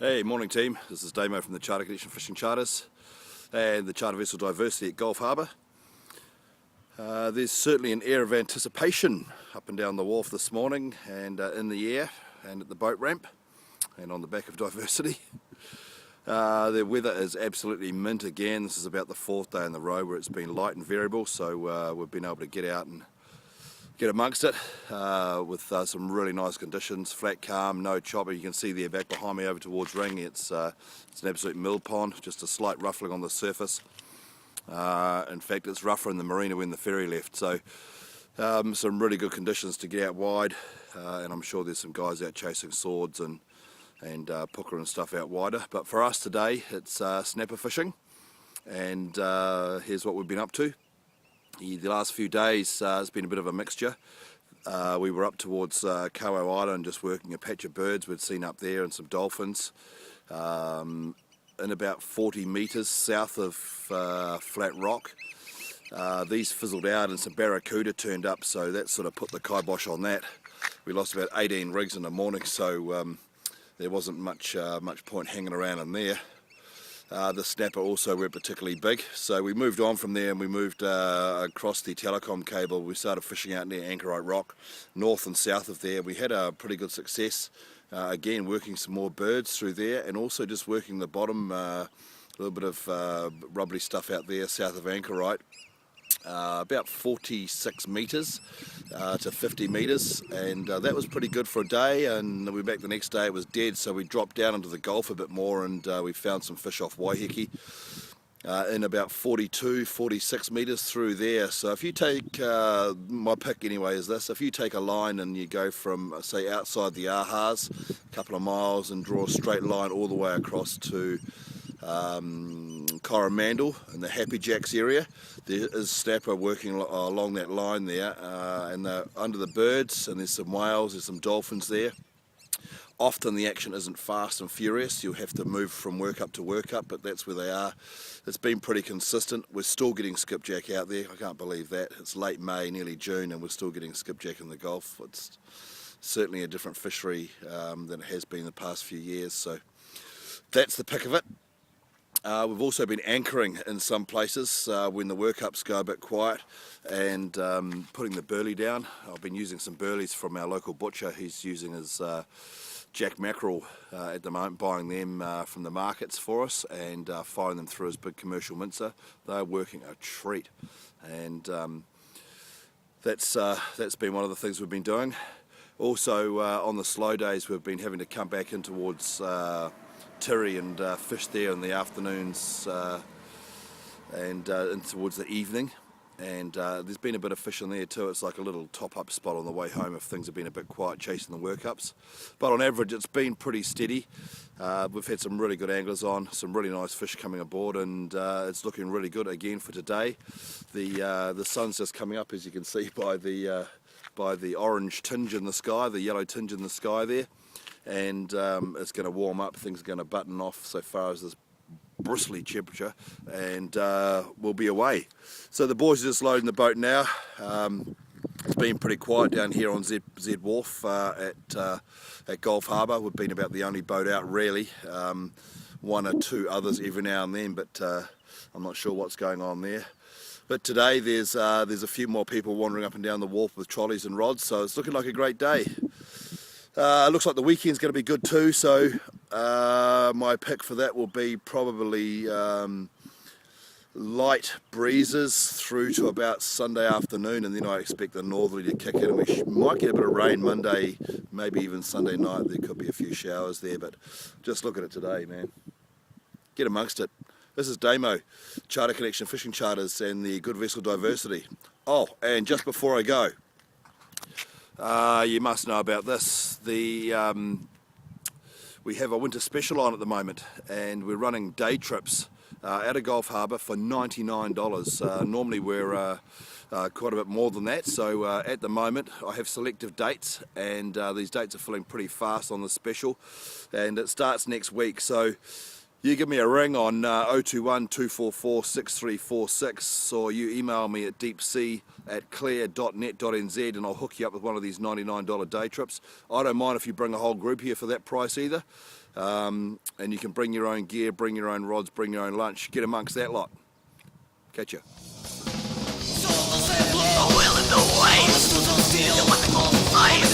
Hey, morning team. This is Damo from the Charter Connection Fishing Charters and the Charter Vessel Diversity at Gulf Harbour. There's certainly an air of anticipation up and down the wharf this morning and in the air and at the boat ramp and on the back of Diversity. The weather is absolutely mint again. This is about the fourth day in the row where it's been light and variable, so we've been able to get out and get amongst it with some really nice conditions, flat calm, no chopper. You can see there back behind me over towards Ring, it's an absolute mill pond, just a slight ruffling on the surface. In fact, it's rougher in the marina when the ferry left, so some really good conditions to get out wide, and I'm sure there's some guys out chasing swords and pooker and stuff out wider. But for us today, it's snapper fishing, and here's what we've been up to. The last few days it's been a bit of a mixture. We were up towards Kowau Island just working a patch of birds we'd seen up there and some dolphins. In about 40 metres south of Flat Rock. These fizzled out and some barracuda turned up, so that sort of put the kibosh on that. We lost about 18 rigs in the morning, so there wasn't much point hanging around in there. The snapper also weren't particularly big, so we moved on from there and we moved across the telecom cable. We started fishing out near Anchorite Rock, north and south of there. We had a pretty good success, again working some more birds through there and also just working the bottom, a little bit of rubbly stuff out there south of Anchorite. About 46 metres to 50 metres, and that was pretty good for a day. And we were back the next day, it was dead, so we dropped down into the Gulf a bit more and we found some fish off Waiheke in about 42, 46 metres through there. So if you take, my pick anyway is this, if you take a line and you go from say outside the Ahas a couple of miles and draw a straight line all the way across to Coromandel in the Happy Jacks area, there is snapper working along that line there, and they're under the birds, and there's some whales, there's some dolphins there. Often the action isn't fast and furious, you'll have to move from work up to work up, but that's where they are. It's been pretty consistent. We're still getting skipjack out there. I can't believe that. It's late May, nearly June, and we're still getting skipjack in the Gulf. It's certainly a different fishery than it has been the past few years, so that's the pick of it. We've also been anchoring in some places when the workups go a bit quiet and putting the burley down. I've been using some burleys from our local butcher. He's using his jack mackerel at the moment, buying them from the markets for us and firing them through his big commercial mincer. They're working a treat, and that's been one of the things we've been doing. Also on the slow days we've been having to come back in towards Tirri and fish there in the afternoons and in towards the evening, and there's been a bit of fish in there too. It's like a little top-up spot on the way home if things have been a bit quiet chasing the workups, but on average it's been pretty steady. We've had some really good anglers on, some really nice fish coming aboard, and it's looking really good again for today. The sun's just coming up, as you can see by the orange tinge in the sky, the yellow tinge in the sky there. And it's going to warm up, things are going to button off so far as this bristly temperature, and we'll be away. So the boys are just loading the boat now. It's been pretty quiet down here on Z Wharf at Gulf Harbour. We've been about the only boat out really, one or two others every now and then, but I'm not sure what's going on there. But today there's a few more people wandering up and down the wharf with trolleys and rods, so it's looking like a great day. Looks like the weekend's going to be good too, so my pick for that will be probably light breezes through to about Sunday afternoon, and then I expect the northerly to kick in, and we might get a bit of rain Monday, maybe even Sunday night. There could be a few showers there, but just look at it today, man. Get amongst it. This is Damo, Charter Connection Fishing Charters and the Good Vessel Diversity. Oh, and just before I go, you must know about this. We have a winter special on at the moment, and we're running day trips out of Gulf Harbour for $99. Normally we're quite a bit more than that, so at the moment I have selective dates, and these dates are filling pretty fast on the special, and it starts next week. So You give me a ring on 021 244 6346, or you email me at deepsea@clare.net.nz, and I'll hook you up with one of these $99 day trips. I don't mind if you bring a whole group here for that price either. And you can bring your own gear, bring your own rods, bring your own lunch. Get amongst that lot. Catch ya. The will and the waves, you want to go fight.